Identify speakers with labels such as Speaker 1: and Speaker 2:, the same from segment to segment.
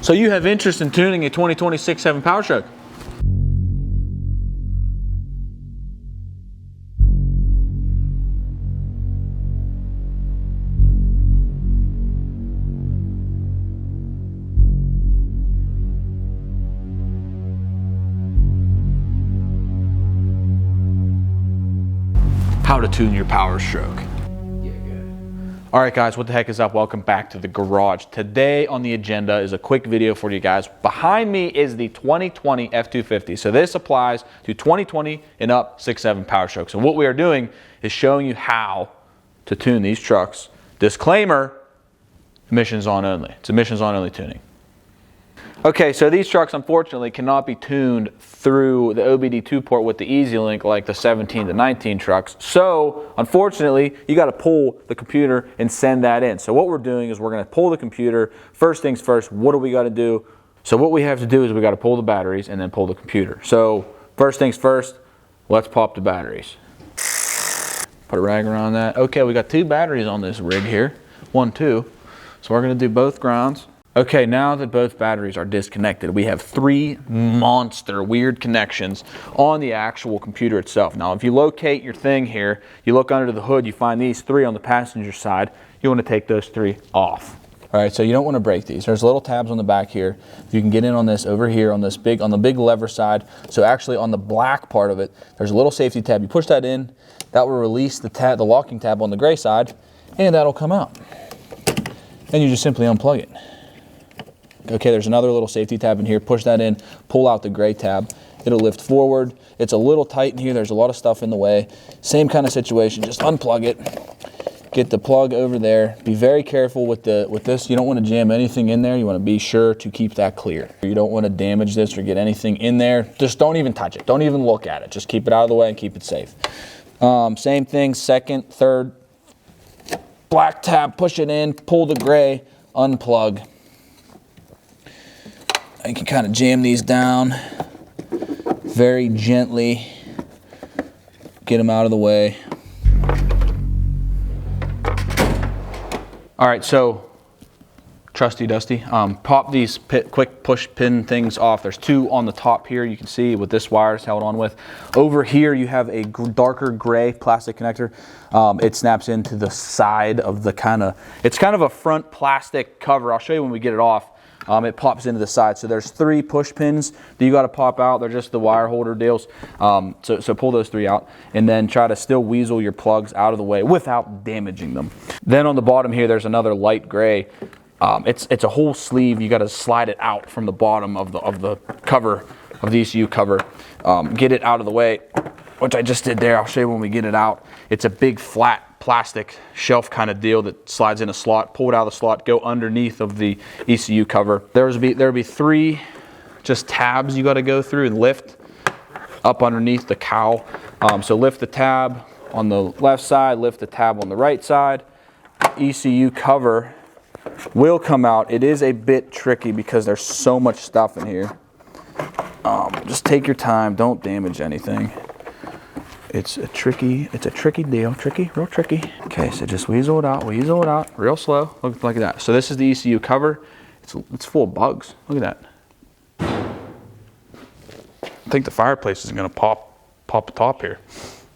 Speaker 1: So you have interest in tuning a 2020 6.7 Powerstroke? How to tune your Powerstroke. All right guys, what the heck is up? Welcome back to the garage. Today on the agenda is a quick video for you guys. Behind me is the 2020 F250. So this applies to 2020 and up 6.7 Powerstroke. So what we are doing is showing you how to tune these trucks. Disclaimer, emissions on only. It's emissions on only tuning. Okay, so these trucks unfortunately cannot be tuned through the OBD2 port with the EZ-Link like the 17 to 19 trucks. So unfortunately, you got to pull the computer and send that in. So what we're doing is we're going to pull the computer. First things first, what do we got to do? So what we have to do is we got to pull the batteries and then pull the computer. So first things first, let's pop the batteries. Put a rag around that. Okay, we got two batteries on this rig here. 1, 2. So we're going to do both grounds. Okay, now that both batteries are disconnected, we have 3 monster weird connections on the actual computer itself. Now, if you locate your thing here, you look under the hood, you find these 3 on the passenger side. You want to take those 3 off. All right, so you don't want to break these. There's little tabs on the back here. You can get in on this over here on the big lever side. So actually on the black part of it, there's a little safety tab. You push that in, that will release the locking tab on the gray side, and that'll come out. And you just simply unplug it. Okay, there's another little safety tab in here. Push that in, pull out the gray tab. It'll lift forward. It's a little tight in here. There's a lot of stuff in the way. Same kind of situation. Just unplug it. Get the plug over there. Be very careful with this. You don't want to jam anything in there. You want to be sure to keep that clear. You don't want to damage this or get anything in there. Just don't even touch it. Don't even look at it. Just keep it out of the way and keep it safe. Same thing, second, third. Black tab, push it in, pull the gray, unplug. You can kind of jam these down very gently, get them out of the way. All right, so trusty dusty, pop these quick push pin things off. There's 2 on the top here, you can see with this wire is held on with. Over here you have a darker gray plastic connector. It snaps into the side of the it's kind of a front plastic cover. I'll show you when we get it off. It pops into the side. So there's 3 push pins that you got to pop out. They're just the wire holder deals. So pull those 3 out and then try to still weasel your plugs out of the way without damaging them. Then on the bottom here, there's another light gray. It's a whole sleeve. You got to slide it out from the bottom of the cover, of the ECU cover. Get it out of the way, which I just did there. I'll show you when we get it out. It's a big flat plastic shelf kind of deal that slides in a slot. Pull it out of the slot, go underneath of the ECU cover. There'll be 3 just tabs you got to go through and lift up underneath the cowl. So lift the tab on the left side, lift the tab on the right side. ECU cover will come out. It is a bit tricky because there's so much stuff in here. Just take your time, don't damage anything. It's a tricky deal, real tricky. Okay, so just weasel it out, real slow, look like that. So this is the ECU cover. It's full of bugs, look at that. I think the fireplace is gonna pop the top here.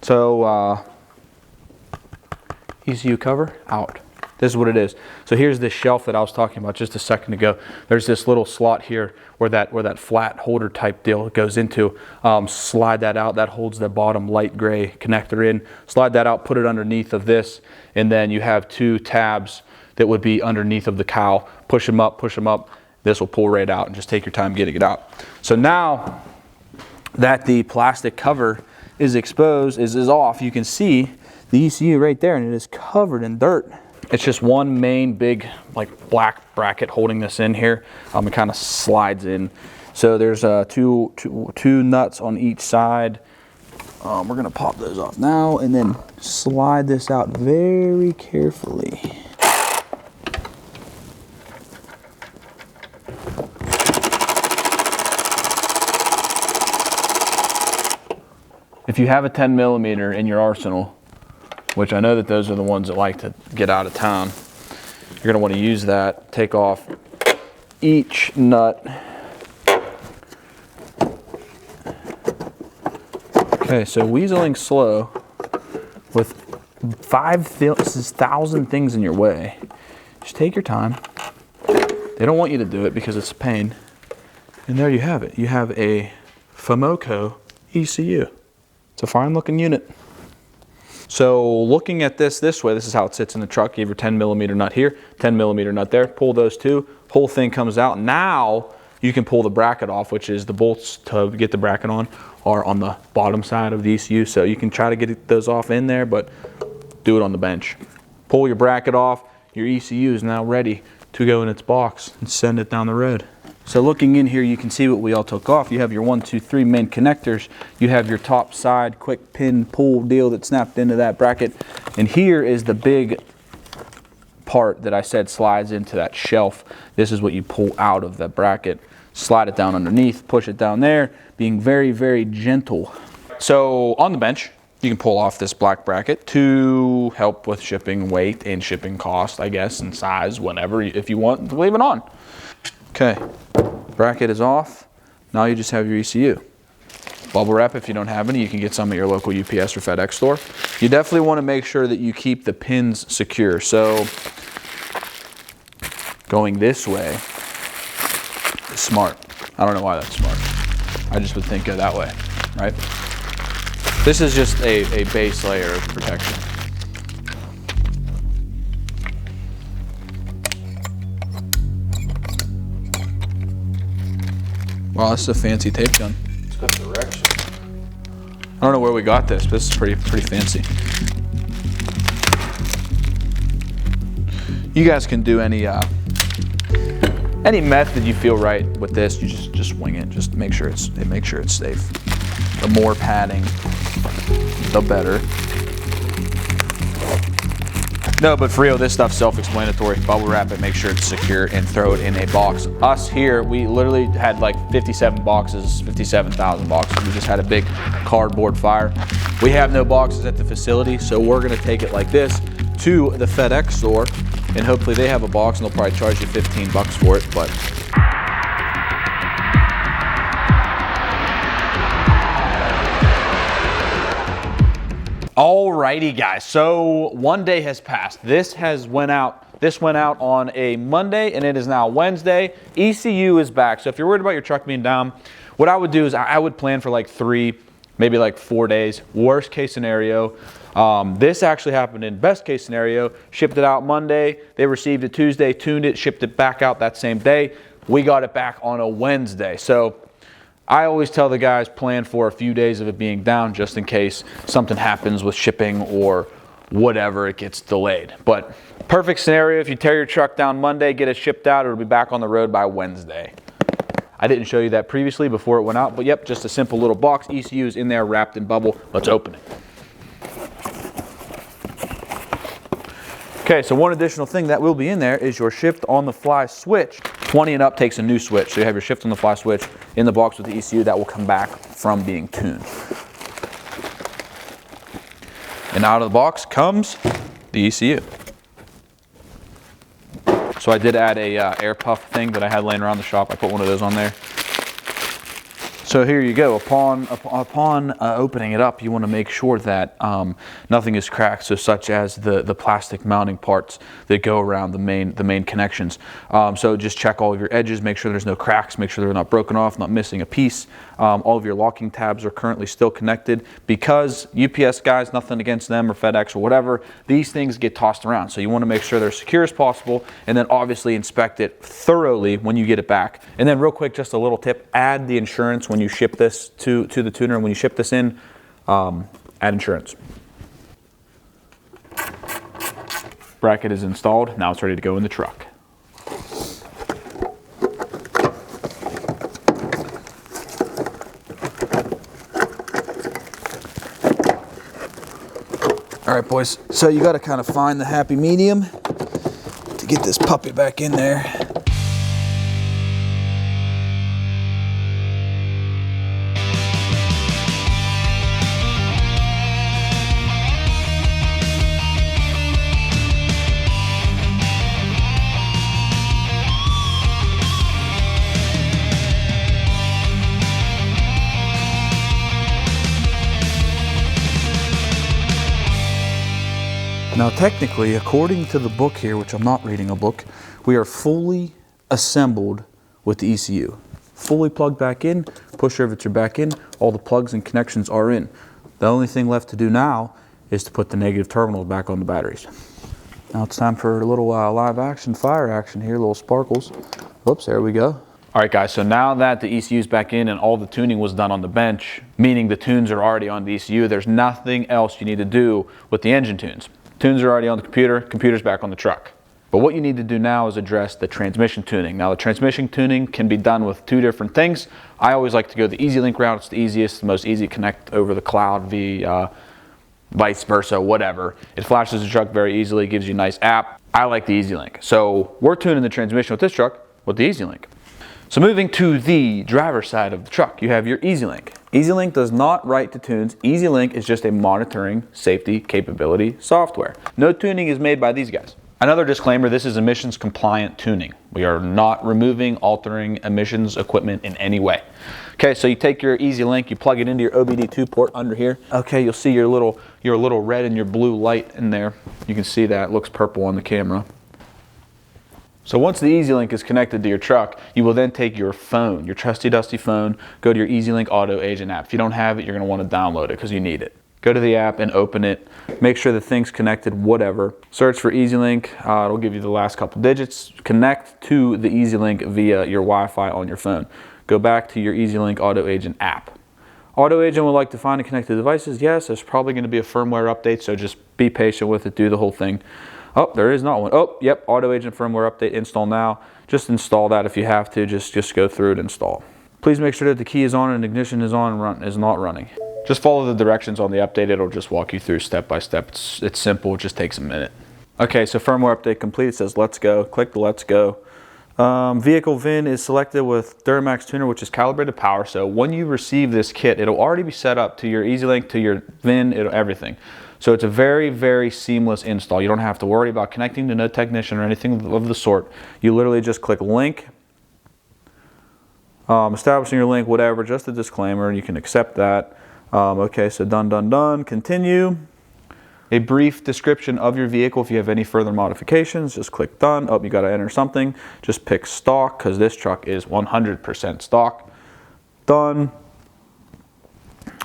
Speaker 1: So ECU cover out. This is what it is. So here's this shelf that I was talking about just a second ago. There's this little slot here where that flat holder type deal goes into. Slide that out. That holds the bottom light gray connector in. Slide that out, put it underneath of this, and then you have 2 tabs that would be underneath of the cowl. Push them up, push them up. This will pull right out, and just take your time getting it out. So now that the plastic cover is exposed, is off, you can see the ECU right there, and it is covered in dirt. It's just one main big like black bracket holding this in here. It kind of slides in. So there's two nuts on each side. We're gonna pop those off now and then slide this out very carefully. If you have a 10mm in your arsenal, which I know that those are the ones that like to get out of town, you're going to want to use that, take off each nut. Okay, so weaseling slow with 5,000 things in your way. Just take your time. They don't want you to do it because it's a pain. And there you have it. You have a Famoco ECU. It's a fine looking unit. So looking at this way, this is how it sits in the truck. You have your 10mm nut here, 10mm nut there. Pull those two, whole thing comes out. Now you can pull the bracket off, which is the bolts to get the bracket on are on the bottom side of the ECU. So you can try to get those off in there, but do it on the bench. Pull your bracket off, your ECU is now ready to go in its box and send it down the road. So looking in here, you can see what we all took off. You have your 1, 2, 3 main connectors. You have your top side quick pin pull deal that snapped into that bracket. And here is the big part that I said slides into that shelf. This is what you pull out of that bracket. Slide it down underneath, push it down there, being very, very gentle. So on the bench, you can pull off this black bracket to help with shipping weight and shipping cost, I guess, and size, whatever, if you want to leave it on. Okay, bracket is off. Now you just have your ECU. Bubble wrap, if you don't have any, you can get some at your local UPS or FedEx store. You definitely want to make sure that you keep the pins secure. So going this way is smart. I don't know why that's smart. I just would think go that way, right? This is just a base layer of protection. Wow, this is a fancy tape gun. It's got direction. I don't know where we got this, but this is pretty fancy. You guys can do any method you feel right with this. You just wing it. Just make sure it's safe. The more padding, the better. No, but for real, this stuff's self-explanatory. Bubble wrap it, make sure it's secure, and throw it in a box. Us here, we literally had like 57 boxes, 57,000 boxes. We just had a big cardboard fire. We have no boxes at the facility, so we're gonna take it like this to the FedEx store, and hopefully they have a box, and they'll probably charge you 15 bucks for it, but. Alrighty guys, so one day has passed. This went out on a Monday and it is now Wednesday. ECU is back. So if you're worried about your truck being down, what I would do is I would plan for like 3, maybe like 4 days. Worst case scenario. This actually happened in best case scenario. Shipped it out Monday, they received it Tuesday, tuned it, shipped it back out that same day. We got it back on a Wednesday. So I always tell the guys plan for a few days of it being down just in case something happens with shipping or whatever, it gets delayed. But perfect scenario, if you tear your truck down Monday, get it shipped out, it'll be back on the road by Wednesday. I didn't show you that previously before it went out, but yep, just a simple little box. ECU is in there wrapped in bubble. Let's open it. Okay, so one additional thing that will be in there is your shift on the fly switch. 20 and up takes a new switch. So you have your shift on the fly switch in the box with the ECU that will come back from being tuned. And out of the box comes the ECU. So I did add a air puff thing that I had laying around the shop. I put one of those on there. So here you go. Upon opening it up, you want to make sure that nothing is cracked, so such as the plastic mounting parts that go around the main connections. So just check all of your edges, make sure there's no cracks, make sure they're not broken off, not missing a piece. All of your locking tabs are currently still connected because UPS guys, nothing against them or FedEx or whatever, these things get tossed around. So you want to make sure they're secure as possible, and then obviously inspect it thoroughly when you get it back. And then real quick, just a little tip, add the insurance when you ship this to the tuner, and when you ship this in, add insurance. Bracket is installed, now it's ready to go in the truck. All right, boys, so you got to kind of find the happy medium to get this puppy back in there. Now technically, according to the book here, which I'm not reading a book, we are fully assembled with the ECU. Fully plugged back in, push riveter back in, all the plugs and connections are in. The only thing left to do now is to put the negative terminals back on the batteries. Now it's time for a little live action, fire action here, little sparkles. Whoops, there we go. All right guys, so now that the ECU is back in and all the tuning was done on the bench, meaning the tunes are already on the ECU, there's nothing else you need to do with the engine tunes. Tunes are already on the computer, computer's back on the truck. But what you need to do now is address the transmission tuning. Now the transmission tuning can be done with two different things. I always like to go the EasyLink route. It's the easiest, the most easy to connect over the cloud via vice versa, whatever. It flashes the truck very easily, gives you a nice app. I like the EasyLink. So we're tuning the transmission with this truck with the EasyLink. So moving to the driver's side of the truck, you have your EasyLink. EasyLink does not write to tunes. EasyLink is just a monitoring safety capability software. No tuning is made by these guys. Another disclaimer, this is emissions compliant tuning. We are not removing, altering emissions equipment in any way. Okay, so you take your EasyLink, you plug it into your OBD2 port under here. Okay, you'll see your little red and your blue light in there. You can see that, it looks purple on the camera. So once the EasyLink is connected to your truck, you will then take your phone, your trusty dusty phone, go to your EasyLink Auto Agent app. If you don't have it, you're gonna wanna download it because you need it. Go to the app and open it. Make sure the thing's connected, whatever. Search for EasyLink. It'll give you the last couple digits. Connect to the EasyLink via your Wi-Fi on your phone. Go back to your EasyLink Auto Agent app. Auto Agent would like to find and connect the devices. Yes, there's probably going to be a firmware update, so just be patient with it. Do the whole thing. Oh, there is not one. Oh, yep, Auto Agent firmware update. Install now. Just install that if you have to. Just go through it, install. Please make sure that the key is on and ignition is on and is not running. Just follow the directions on the update. It'll just walk you through step by step. It's simple. It just takes a minute. Okay, so firmware update complete. It says let's go. Click the let's go. Vehicle VIN is selected with Duramax tuner, which is calibrated power. So when you receive this kit, it'll already be set up to your EasyLink, to your VIN, everything. So it's a very, very seamless install. You don't have to worry about connecting to no technician or anything of the sort. You literally just click link, establishing your link, whatever, just a disclaimer, and you can accept that. Okay, so done, continue. A brief description of your vehicle. If you have any further modifications, just click done. Oh, you got to enter something. Just pick stock because this truck is 100% stock. Done.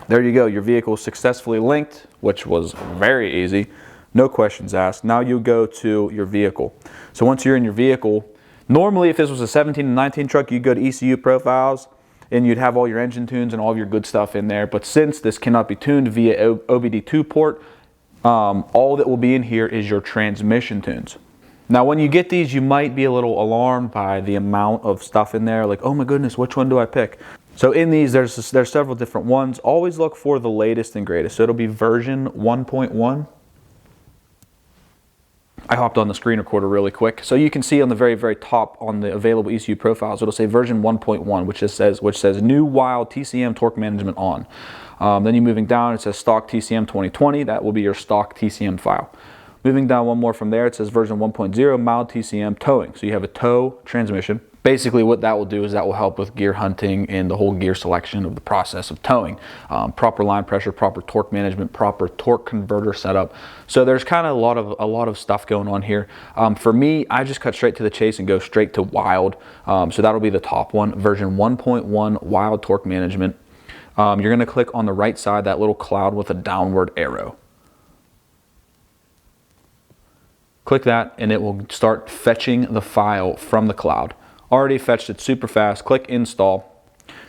Speaker 1: There you go. Your vehicle is successfully linked, which was very easy. No questions asked. Now you go to your vehicle. So once you're in your vehicle, normally if this was a 17 and 19 truck, you'd go to ECU profiles and you'd have all your engine tunes and all of your good stuff in there. But since this cannot be tuned via OBD2 port, all that will be in here is your transmission tunes. Now when you get these, you might be a little alarmed by the amount of stuff in there, like, oh my goodness, which one do I pick? So in these, there's several different ones. Always look for the latest and greatest. So it'll be version 1.1. I hopped on the screen recorder really quick. So you can see on the very, very top on the available ECU profiles, it'll say version 1.1, which says new wild TCM torque management on. Then you're moving down, it says stock TCM 2020. That will be your stock TCM file. Moving down one more from there, it says version 1.0 mild TCM towing. So you have a tow transmission. Basically what that will do is that will help with gear hunting and the whole gear selection of the process of towing. Proper line pressure, proper torque management, proper torque converter setup. So there's kind of a lot of stuff going on here. For me, I just cut straight to the chase and go straight to wild. So that'll be the top one, version 1.1 wild torque management. You're going to click on the right side, that little cloud with a downward arrow. Click that and it will start fetching the file from the cloud. Already fetched it super fast. Click install.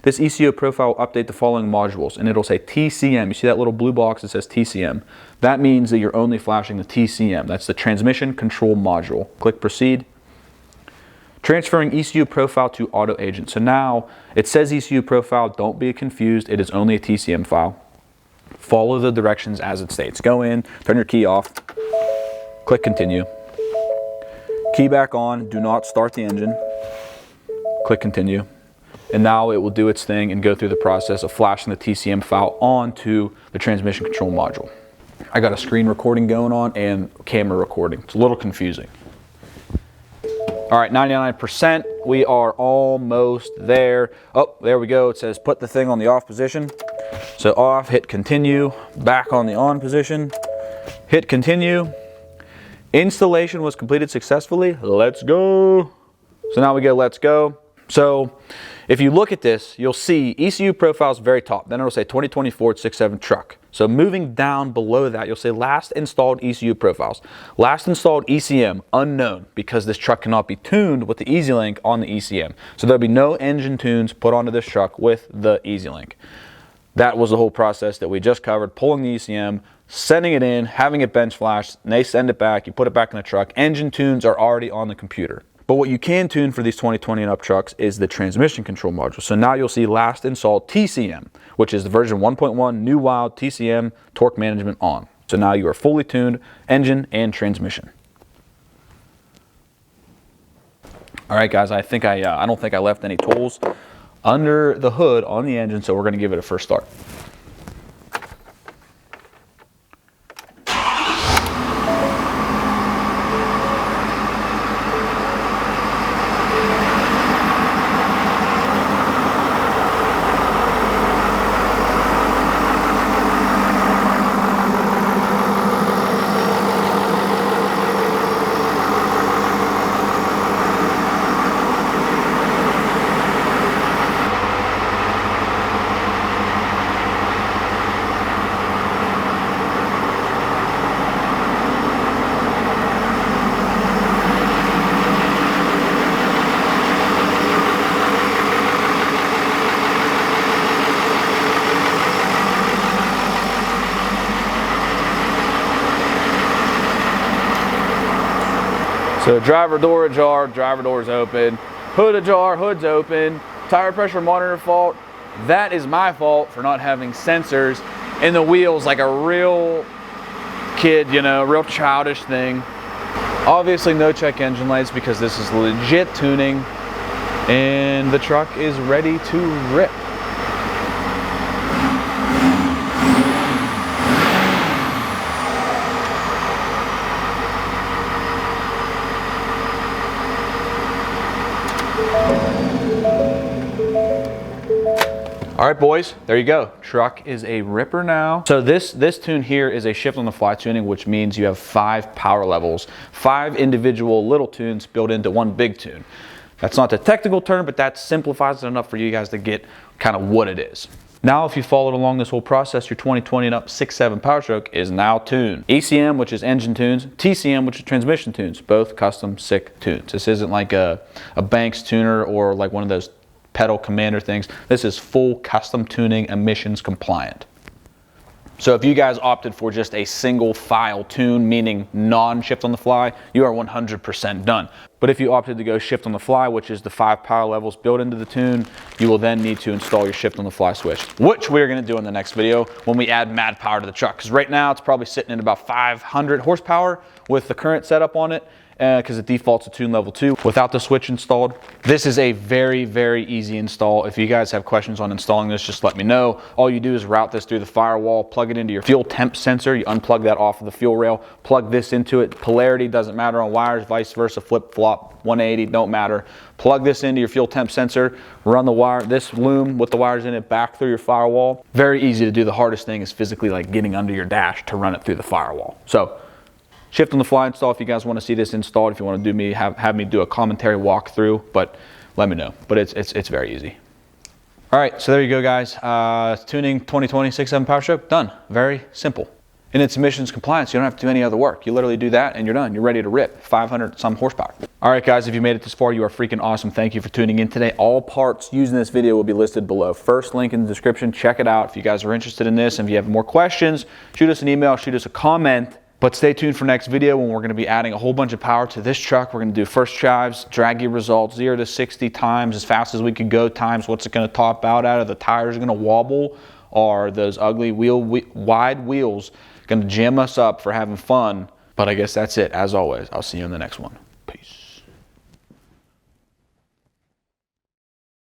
Speaker 1: This ECU profile will update the following modules and it'll say TCM. You see that little blue box that says TCM. That means that you're only flashing the TCM. That's the transmission control module. Click proceed. Transferring ECU profile to auto agent. So now it says ECU profile. Don't be confused. It is only a TCM file. Follow the directions as it states. Go in, turn your key off, click continue. Key back on, do not start the engine. Click continue. And now it will do its thing and go through the process of flashing the TCM file onto the transmission control module. I got a screen recording going on and camera recording. It's a little confusing. All right, 99%, we are almost there. Oh, there we go. It says put the thing on the off position. So off, hit continue, back on the on position, hit continue. Installation was completed successfully. Let's go. So now we go, let's go. So if you look at this, you'll see ECU profiles very top. Then it'll say 2020 Ford 6.7 truck. So moving down below that, you'll say last installed ECU profiles. Last installed ECM, unknown, because this truck cannot be tuned with the EasyLink on the ECM. So there'll be no engine tunes put onto this truck with the EasyLink. That was the whole process that we just covered, pulling the ECM, sending it in, having it bench flashed, and they send it back, you put it back in the truck. Engine tunes are already on the computer. But what you can tune for these 2020 and up trucks is the transmission control module. So now you'll see last installed TCM, which is the version 1.1 new wild TCM torque management on. So now you are fully tuned engine and transmission. All right, guys, I don't think I left any tools under the hood on the engine, so we're going to give it a first start. So driver door ajar, driver door's open. Hood ajar, hood's open. Tire pressure monitor fault. That is my fault for not having sensors in the wheels like a real kid, you know, real childish thing. Obviously no check engine lights because this is legit tuning and the truck is ready to rip. All right, boys, there you go. Truck is a ripper now. So this tune here is a shift on the fly tuning, which means you have 5 power levels, 5 individual little tunes built into one big tune. That's not the technical term, but that simplifies it enough for you guys to get kind of what it is. Now, if you followed along this whole process, your 2020 and up 6.7 Powerstroke is now tuned. ECM, which is engine tunes, TCM, which is transmission tunes, both custom sick tunes. This isn't like a Banks tuner or like one of those pedal commander things. This is full custom tuning, emissions compliant. So if you guys opted for just a single file tune, meaning non-shift on the fly, you are 100% done. But if you opted to go shift on the fly, which is the 5 power levels built into the tune, you will then need to install your shift on the fly switch, which we're gonna do in the next video when we add mad power to the truck. Because right now it's probably sitting at about 500 horsepower with the current setup on it, because it defaults to tune level 2 without the switch installed. This is a very, very easy install. If you guys have questions on installing this, just let me know. All you do is route this through the firewall, plug it into your fuel temp sensor, you unplug that off of the fuel rail, plug this into it. Polarity doesn't matter on wires, vice versa, flip flop, 180, don't matter. Plug this into your fuel temp sensor, run the wire, this loom with the wires in it back through your firewall. Very easy to do. The hardest thing is physically like getting under your dash to run it through the firewall. So shift on the fly install if you guys want to see this installed. If you want to do have me do a commentary walkthrough, but let me know. But it's very easy. All right, so there you go, guys. Tuning 2020 6.7 Powerstroke done. Very simple. And it's emissions compliance. You don't have to do any other work. You literally do that and you're done. You're ready to rip. 500 some horsepower. All right, guys, if you made it this far, you are freaking awesome. Thank you for tuning in today. All parts used in this video will be listed below. First link in the description. Check it out if you guys are interested in this. And if you have more questions, shoot us an email, shoot us a comment. But stay tuned for next video when we're going to be adding a whole bunch of power to this truck. We're going to do first drives, draggy results, 0 to 60 times as fast as we could go, times what's it going to top out at. Are the tires going to wobble? Are those ugly wide wheels going to jam us up for having fun? But I guess that's it. As always, I'll see you in the next one.